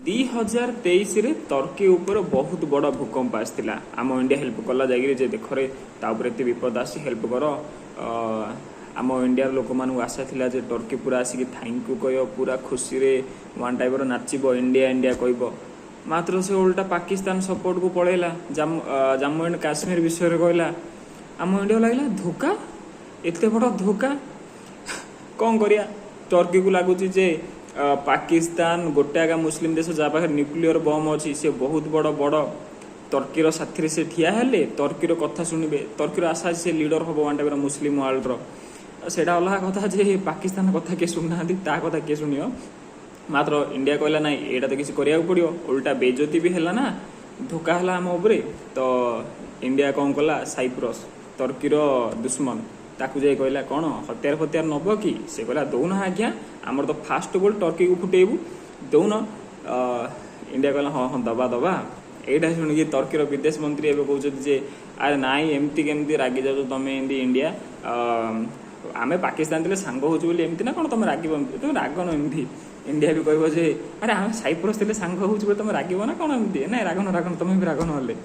2023 Turkey ऊपर बहुत बड़ा भूकंप आसला आम इंडिया हेल्प कला जाए देखरे एत विपद आसी हेल्प कर आम इंडिया लोक मान आशा थिला जे टर्की पूरा आसिक थैंक यू कह पूरा खुशी रे वन टाइप नाचब इंडिया इंडिया कह मात्र से उल्टा पाकिस्तान सपोर्ट को पड़ेला जम्मू एंड काश्मीर विषय कहला आम इंडिया लगला धोखा एत बड़ धोखा कौन करिया टर्की को लगुच जे पाकिस्तान गोटे आगा मुस्लिम देश जहाँ पाखे न्यूक्लियर बम अच्छी से बहुत बड़ बड़ टर्कीर साथी से ठिया हेले टर्कीर कथा शुणवे टर्कीर आशा से लीडर हम वन टाइप मुस्लिम वर्ल्डर से अलग कथा जे पाकिस्तान कथा किए शुणुना ता कथा किए शुणियो मात्र इंडिया कहला ना यहाँ तो किसी करा पड़ो उल्टा बेजती भी है ना धोखा है आम उपरे तो इंडिया कौन कला साइप्रस टर्कीर दुश्मन ताकू जाई कहला कौन हथियार फतियार नब कि से कहला दौन आज्ञा आमर तो फास्ट बोल टर्की को फुटेबू दौन इंडिया कहला हाँ हाँ दबा दबा यहाँ शुणिकी टर्कीर विदेश मंत्री एवं कहते अरे नाई एमती केमती रागी जाऊ तुम एमती इंडिया आमे पाकिस्तान थे सांग हो एमती ना कौन तुम राग तुम रागन एमती इंडिया भी कह अरे आम साइप्रस थे सांग हो तुम रागब ना कौन एमती ना रागन रागन तुम भी रागन हेले